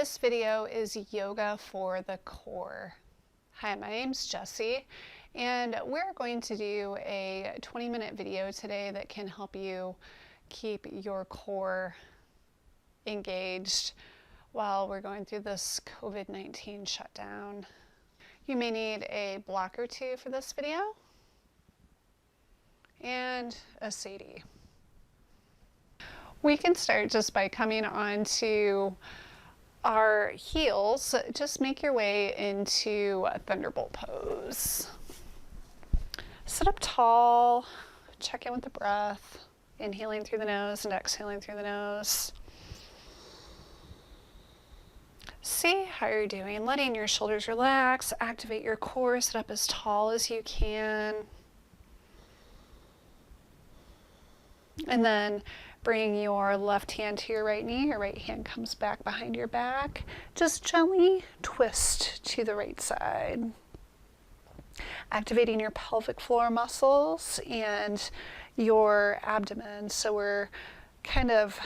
This video is yoga for the core. Hi, my name's Jessie, and we're going to do a 20-minute video today that can help you keep your core engaged while we're going through this COVID-19 shutdown. You may need a block or two for this video and a CD. We can start just by coming onto our heels. Just make your way into a thunderbolt pose. Sit up tall, check in with the breath, inhaling through the nose and exhaling through the nose. See how you're doing, letting your shoulders relax, activate your core, sit up as tall as you can. And then bring your left hand to your right knee, your right hand comes back behind your back. Just gently twist to the right side. Activating your pelvic floor muscles and your abdomen. So we're kind of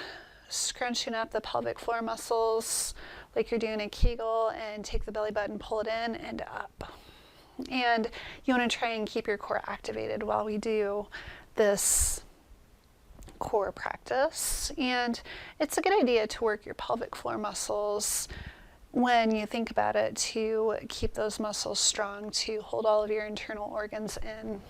scrunching up the pelvic floor muscles like you're doing a Kegel, and take the belly button, pull it in and up. And you want to try and keep your core activated while we do this core practice. And it's a good idea to work your pelvic floor muscles when you think about it, to keep those muscles strong, to hold all of your internal organs in.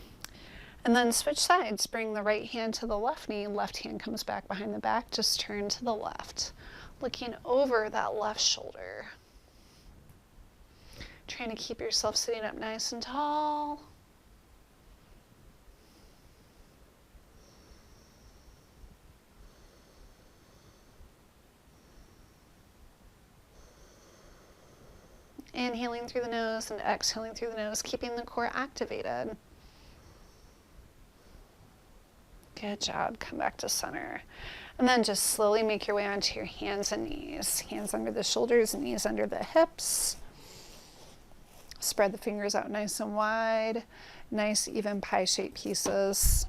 And then switch sides. Bring the right hand to the left knee, left hand comes back behind the back, just turn to the left, looking over that left shoulder. Trying to keep yourself sitting up nice and tall. Inhaling through the nose and exhaling through the nose, keeping the core activated. Good job. Come back to center. And then just slowly make your way onto your hands and knees. Hands under the shoulders, knees under the hips. Spread the fingers out nice and wide. Nice, even pie-shaped pieces.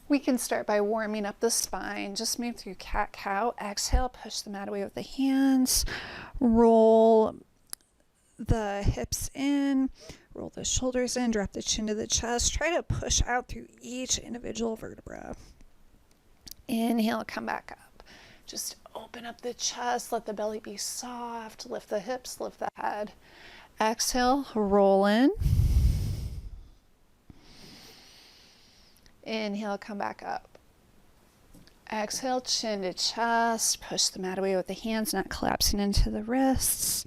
We can start by warming up the spine. Just move through cat-cow. Exhale, push the mat away with the hands. Roll the hips in. Roll the shoulders in. Drop the chin to the chest. Try to push out through each individual vertebra. Inhale, come back up. Just open up the chest. Let the belly be soft. Lift the hips, lift the head. Exhale, roll in. Inhale, come back up. Exhale, chin to chest. Push the mat away with the hands, not collapsing into the wrists.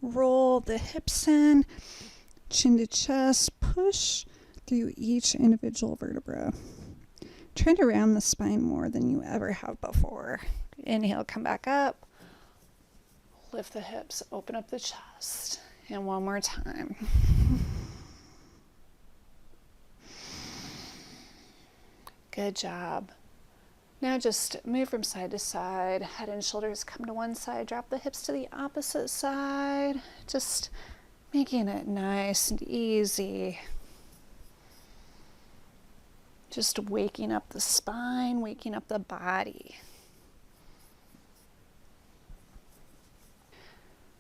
Roll the hips in. Chin to chest. Push through each individual vertebra. Try to round the spine more than you ever have before. Inhale, come back up. Lift the hips, open up the chest. And one more time. Good job. Now just move from side to side. Head and shoulders come to one side. Drop the hips to the opposite side. Just making it nice and easy. Just waking up the spine, waking up the body.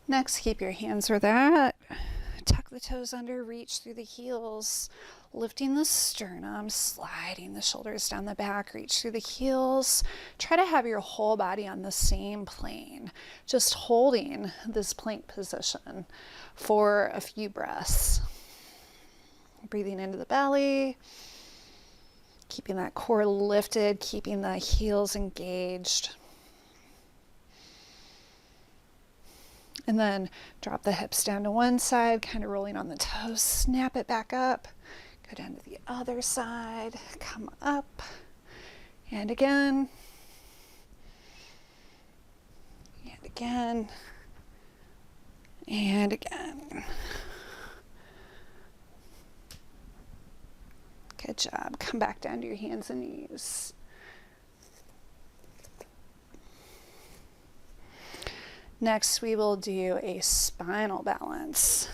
Next, keep your hands where they're at. Tuck the toes under, reach through the heels. Lifting the sternum, sliding the shoulders down the back, reach through the heels. Try to have your whole body on the same plane. Just holding this plank position for a few breaths. Breathing into the belly. Keeping that core lifted, keeping the heels engaged. And then drop the hips down to one side, kind of rolling on the toes. Snap it back up. Go down to the other side, come up, and again, and again, and again. Good job. Come back down to your hands and knees. Next, we will do a spinal balance.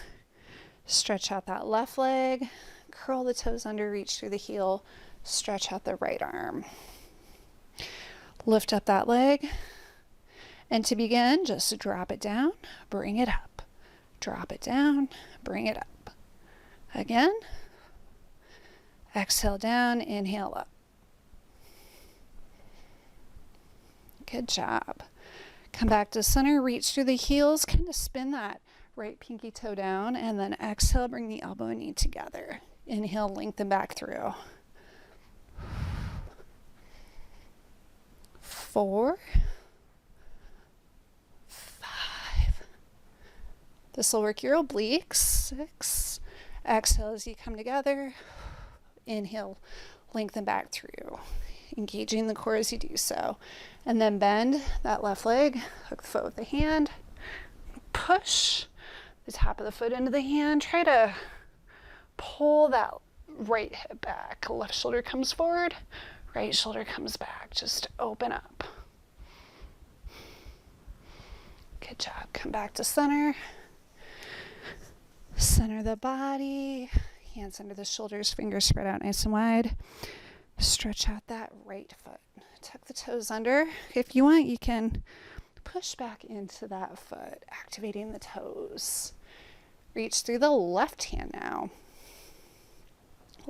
Stretch out that left leg. Curl the toes under, reach through the heel, stretch out the right arm. Lift up that leg And to begin, just drop it down, bring it up. Drop it down, bring it up. Again. Exhale down, inhale up. Good job. Come back to center, reach through the heels, kind of spin that right pinky toe down, and then exhale, bring the elbow and knee together. Inhale, lengthen back through. 4, 5. This will work your obliques. 6. Exhale as you come together. Inhale, lengthen back through, engaging the core as you do so. And then bend that left leg, hook the foot with the hand, push the top of the foot into the hand. Try to pull that right hip back. Left shoulder comes forward, right shoulder comes back. Just open up. Good job. Come back to center. Center the body. Hands under the shoulders, fingers spread out nice and wide. Stretch out that right foot. Tuck the toes under. If you want, you can push back into that foot, activating the toes. Reach through the left hand now.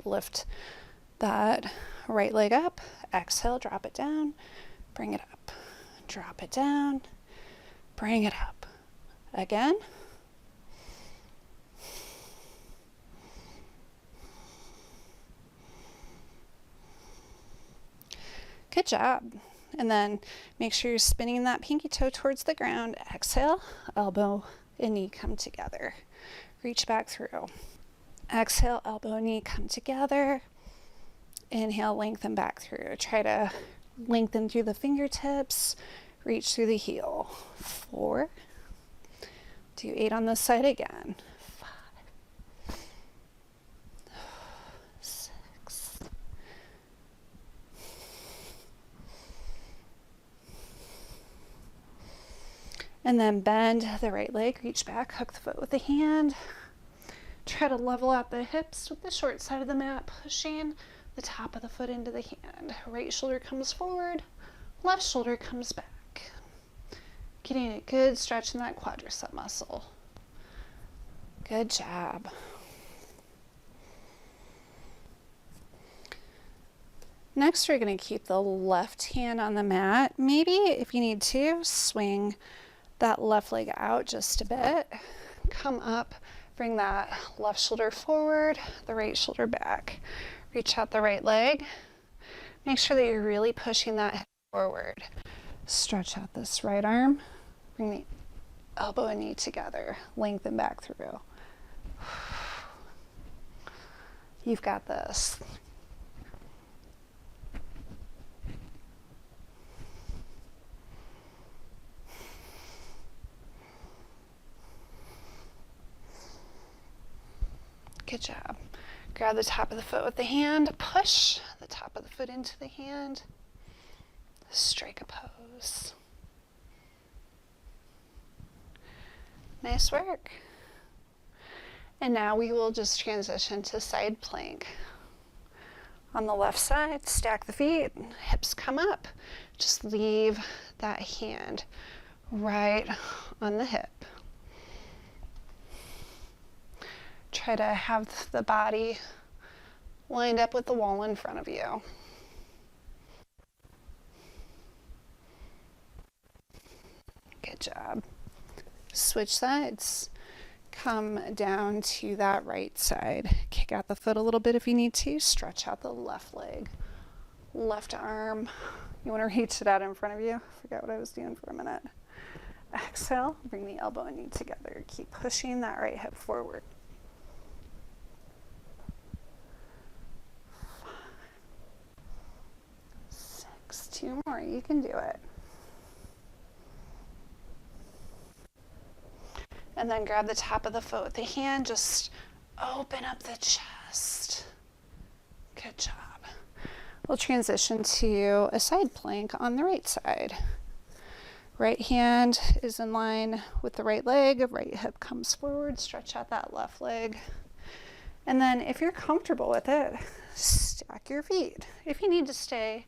Lift that right leg up. Exhale, drop it down. Bring it up. Drop it down. Bring it up. Again. Good job. And then make sure you're spinning that pinky toe towards the ground. Exhale, elbow and knee come together. Reach back through. Exhale, elbow and knee come together. Inhale, lengthen back through. Try to lengthen through the fingertips. Reach through the heel. 4. Do 8 on this side again. 5. 6. And then bend the right leg, reach back, hook the foot with the hand. Try to level out the hips with the short side of the mat, pushing the top of the foot into the hand. Right shoulder comes forward, left shoulder comes back. Getting a good stretch in that quadricep muscle. Good job. Next, we're going to keep the left hand on the mat. Maybe if you need to, swing that left leg out just a bit. Come up, bring that left shoulder forward, the right shoulder back. Reach out the right leg. Make sure that you're really pushing that hip forward. Stretch out this right arm. Bring the elbow and knee together. Lengthen back through. You've got this. Good job. Grab the top of the foot with the hand, push the top of the foot into the hand, strike a pose. Nice work. And now we will just transition to side plank. On the left side, stack the feet, hips come up. Just leave that hand right on the hip. Try to have the body lined up with the wall in front of you. Good job. Switch sides. Come down to that right side. Kick out the foot a little bit if you need to. Stretch out the left leg. Left arm. You want to reach it out in front of you. Forgot what I was doing for a minute. Exhale. Bring the elbow and knee together. Keep pushing that right hip forward. 2 more, you can do it. And then grab the top of the foot with the hand, just open up the chest. Good job. We'll transition to a side plank on the right side. Right hand is in line with the right leg, right hip comes forward, stretch out that left leg. And then if you're comfortable with it, stack your feet. If you need to stay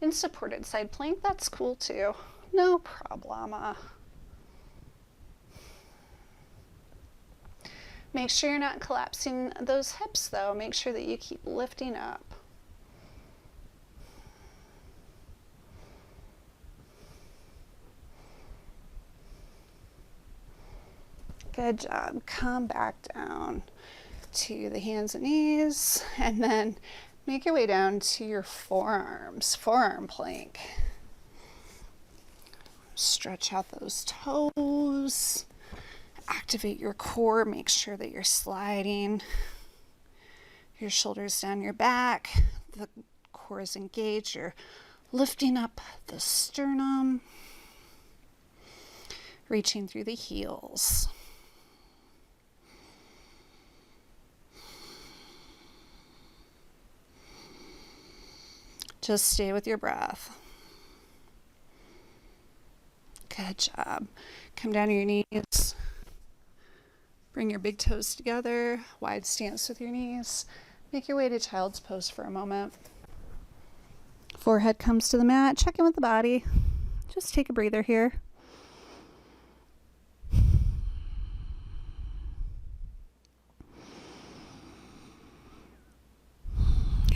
in supported side plank, that's cool too. No problema. Make sure you're not collapsing those hips though. Make sure that you keep lifting up. Good job. Come back down to the hands and knees, and then make your way down to your forearms, forearm plank. Stretch out those toes, activate your core, make sure that you're sliding your shoulders down your back, the core is engaged, you're lifting up the sternum, reaching through the heels. Just stay with your breath. Good job. Come down to your knees. Bring your big toes together. Wide stance with your knees. Make your way to child's pose for a moment. Forehead comes to the mat. Check in with the body. Just take a breather here.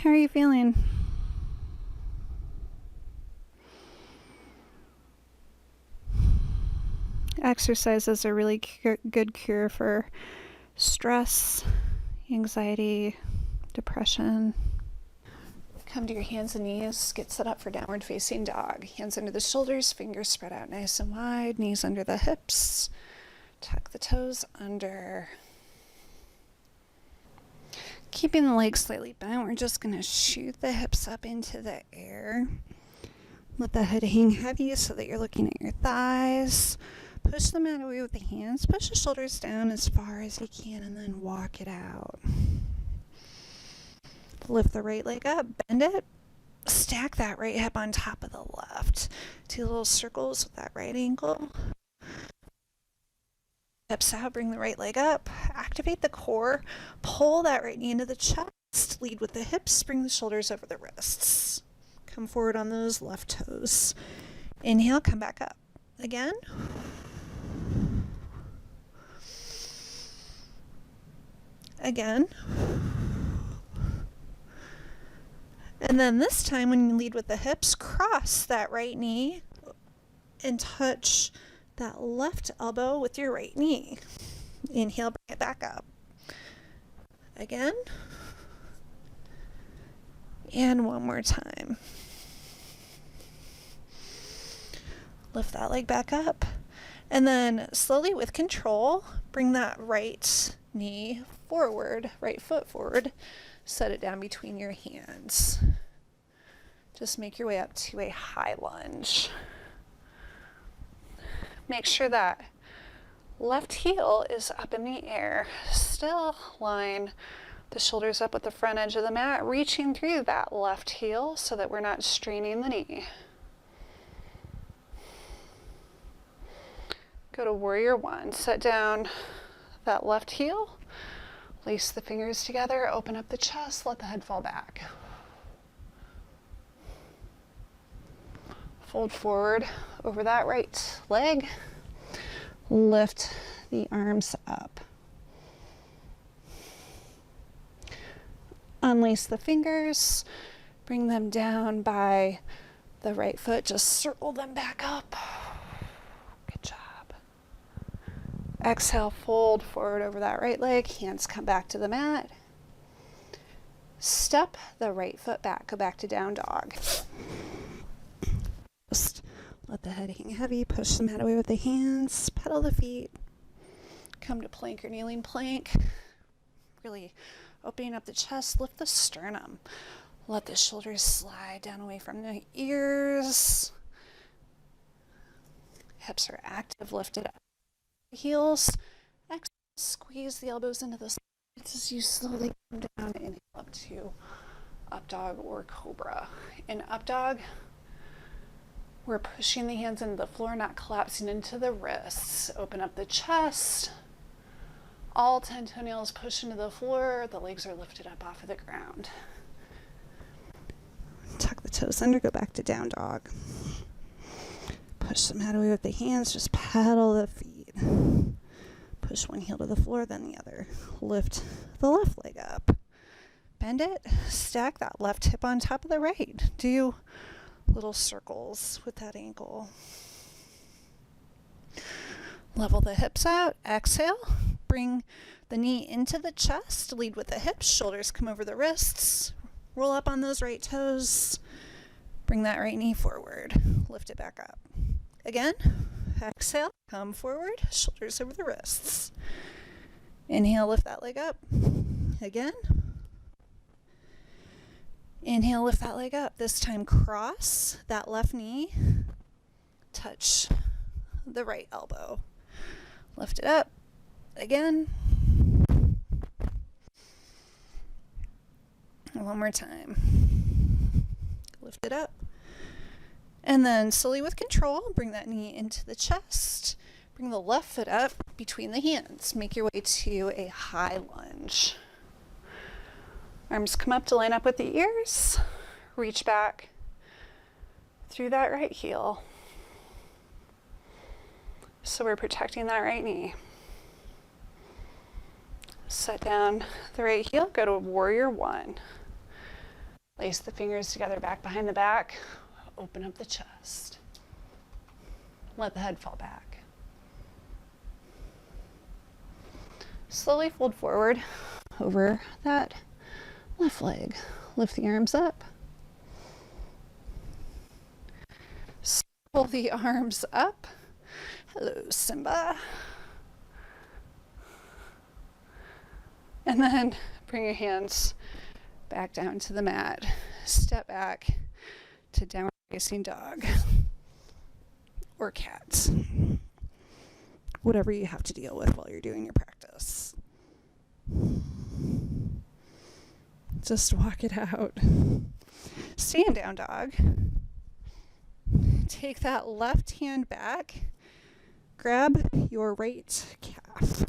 How are you feeling? Exercise is a really good cure for stress, anxiety, depression. Come to your hands and knees. Get set up for downward facing dog. Hands under the shoulders, fingers spread out nice and wide, knees under the hips. Tuck the toes under. Keeping the legs slightly bent, we're just going to shoot the hips up into the air. Let the head hang heavy so that you're looking at your thighs. Push the mat away with the hands. Push the shoulders down as far as you can and then walk it out. Lift the right leg up, bend it. Stack that right hip on top of the left. 2 little circles with that right ankle. Hips out, bring the right leg up. Activate the core. Pull that right knee into the chest. Lead with the hips. Bring the shoulders over the wrists. Come forward on those left toes. Inhale, come back up. Again. Again. And then this time when you lead with the hips, cross that right knee and touch that left elbow with your right knee. Inhale, bring it back up. Again. And one more time. Lift that leg back up. And then slowly with control, bring that right knee forward, right foot forward. Set it down between your hands. Just make your way up to a high lunge. Make sure that left heel is up in the air. Still line the shoulders up with the front edge of the mat, reaching through that left heel so that we're not straining the knee. Go to warrior one. Set down that left heel. Lace the fingers together, open up the chest, let the head fall back. Fold forward over that right leg. Lift the arms up. Unlace the fingers, bring them down by the right foot, just circle them back up. Good job. Exhale, fold forward over that right leg, hands come back to the mat. Step the right foot back, go back to down dog. Just let the head hang heavy, push the mat away with the hands, pedal the feet. Come to plank or kneeling plank. Really opening up the chest, lift the sternum. Let the shoulders slide down away from the ears. Hips are active, lifted up. Heels, exhale, squeeze the elbows into the sides as you slowly come down and inhale up to up dog or cobra. In up dog, we're pushing the hands into the floor, not collapsing into the wrists. Open up the chest. All 10 toenails push into the floor. The legs are lifted up off of the ground. Tuck the toes under, go back to down dog. Push the mat away with the hands, just paddle the feet. Push one heel to the floor, then the other. Lift the left leg up. Bend it, stack that left hip on top of the right. Do little circles with that ankle. Level the hips out, exhale. Bring the knee into the chest, lead with the hips, shoulders come over the wrists. Roll up on those right toes. Bring that right knee forward, lift it back up. Again, exhale, come forward, shoulders over the wrists. Inhale, lift that leg up. Again. Inhale, lift that leg up. This time cross that left knee, touch the right elbow. Lift it up. Again. One more time. Lift it up. And then slowly with control, bring that knee into the chest. Bring the left foot up between the hands. Make your way to a high lunge. Arms come up to line up with the ears. Reach back through that right heel. So we're protecting that right knee. Set down the right heel, go to warrior one. Lace the fingers together back behind the back. Open up the chest. Let the head fall back. Slowly fold forward over that left leg. Lift the arms up. Pull the arms up. Hello, Simba. And then bring your hands back down to the mat. Step back to downward facing dog or cat. Whatever you have to deal with while you're doing your practice. Just walk it out. Stand down dog. Take that left hand back. Grab your right calf.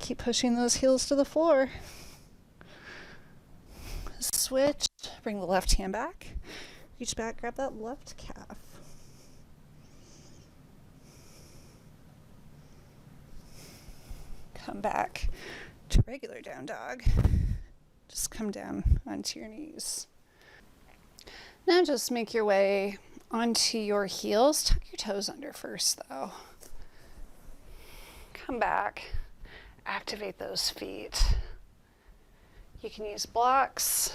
Keep pushing those heels to the floor. Switch. Bring the left hand back. Reach back, grab that left calf. Come back to regular down dog. Just come down onto your knees. Now just make your way onto your heels. Tuck your toes under first though. Come back. Activate those feet. You can use blocks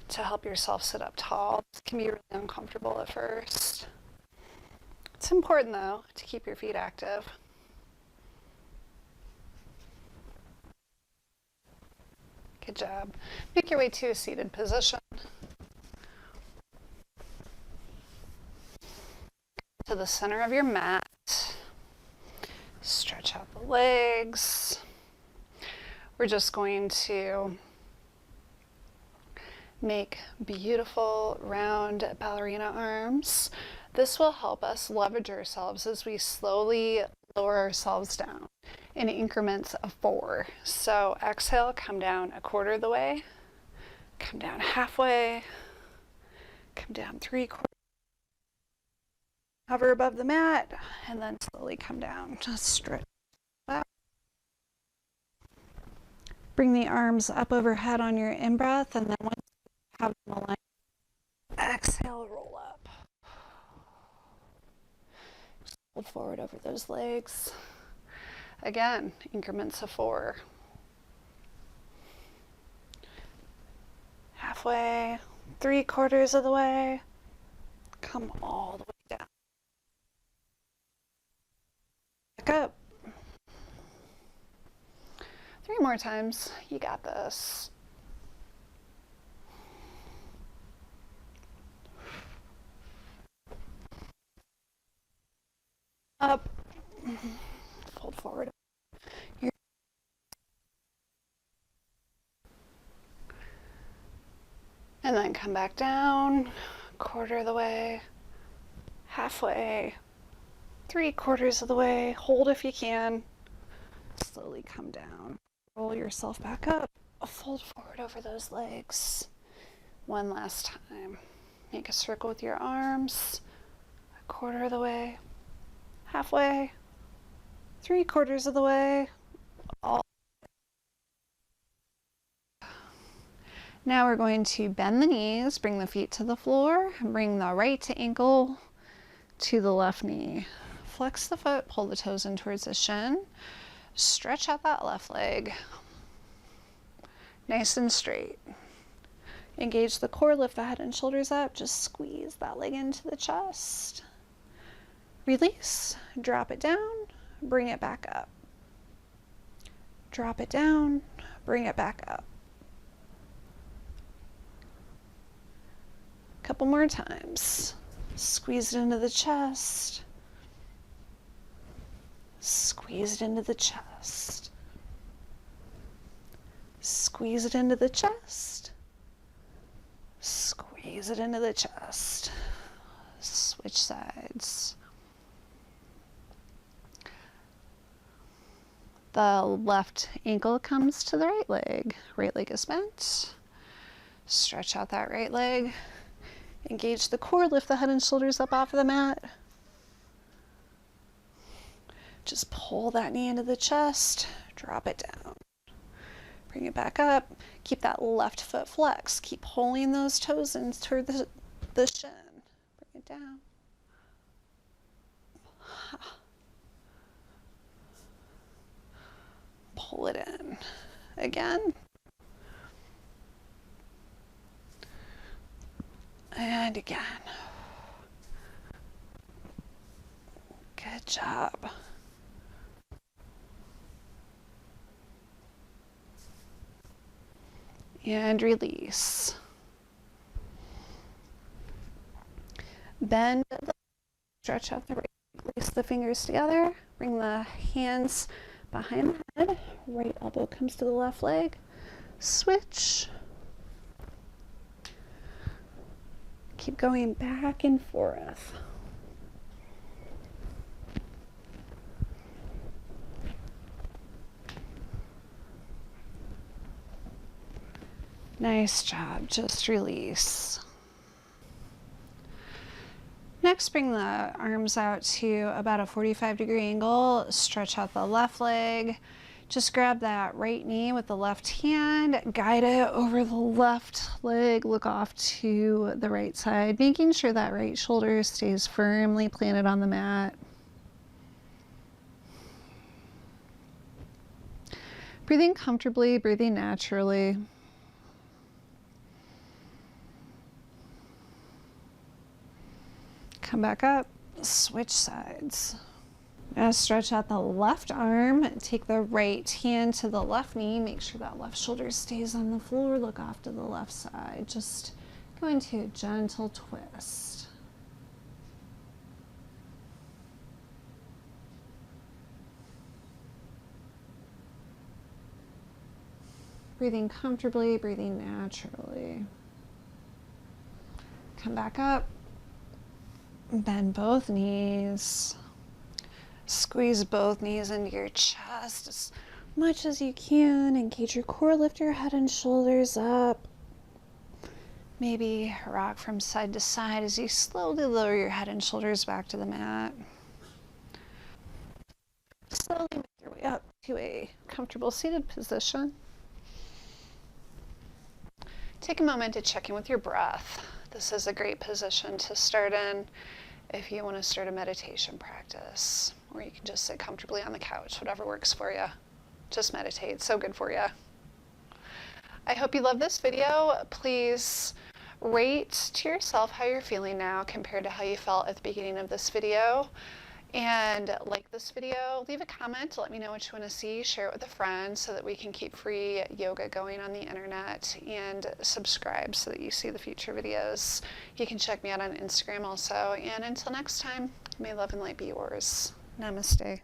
to help yourself sit up tall. This can be really uncomfortable at first. It's important though to keep your feet active. Good job. Make your way to a seated position. To the center of your mat. Stretch out the legs. We're just going to make beautiful round ballerina arms. This will help us leverage ourselves as we slowly lower ourselves down in increments of 4. So exhale, come down a quarter of the way, come down halfway, come down 3/4. Hover above the mat, and then slowly come down. Just stretch out. Bring the arms up overhead on your in-breath, and then once you have them aligned, exhale, roll up. Fold forward over those legs. Again, increments of 4. Halfway, 3/4 of the way, come all the way down. Back up. 3 more times. You got this. Up. Fold forward. And then come back down, 1/4 of the way, halfway, 3/4 of the way. Hold if you can. Slowly come down. Roll yourself back up. Fold forward over those legs. One last time. Make a circle with your arms, a quarter of the way, halfway, 3/4 of the way. All. Now we're going to bend the knees, bring the feet to the floor, and bring the right ankle to the left knee. Flex the foot, pull the toes in towards the shin. Stretch out that left leg. Nice and straight. Engage the core, lift the head and shoulders up. Just squeeze that leg into the chest. Release, drop it down, bring it back up. Drop it down, bring it back up. Couple more times. Squeeze it into the chest. Squeeze it into the chest. Squeeze it into the chest. Squeeze it into the chest. Switch sides. The left ankle comes to the right leg. Right leg is bent. Stretch out that right leg. Engage the core, lift the head and shoulders up off of the mat. Just pull that knee into the chest, drop it down. Bring it back up. Keep that left foot flexed. Keep pulling those toes in toward the shin. Bring it down. Pull it in. Again. And again. Good job. And release. Bend the stretch out the right leg, lace the fingers together, bring the hands behind the head, right elbow comes to the left leg, switch. Keep going back and forth. Nice job, just release. Next, bring the arms out to about a 45-degree angle, stretch out the left leg. Just grab that right knee with the left hand, guide it over the left leg, look off to the right side, making sure that right shoulder stays firmly planted on the mat. Breathing comfortably, breathing naturally. Come back up, switch sides. Now stretch out the left arm, take the right hand to the left knee, make sure that left shoulder stays on the floor, look off to the left side. Just go into a gentle twist. Breathing comfortably, breathing naturally. Come back up, bend both knees. Squeeze both knees into your chest as much as you can. Engage your core, lift your head and shoulders up. Maybe rock from side to side as you slowly lower your head and shoulders back to the mat. Slowly make your way up to a comfortable seated position. Take a moment to check in with your breath. This is a great position to start in if you want to start a meditation practice, or you can just sit comfortably on the couch, whatever works for you. Just meditate, it's so good for you. I hope you love this video. Please rate to yourself how you're feeling now compared to how you felt at the beginning of this video. And like this video, leave a comment, let me know what you want to see, share it with a friend so that we can keep free yoga going on the internet, and subscribe so that you see the future videos. You can check me out on Instagram also. And until next time, may love and light be yours. Namaste.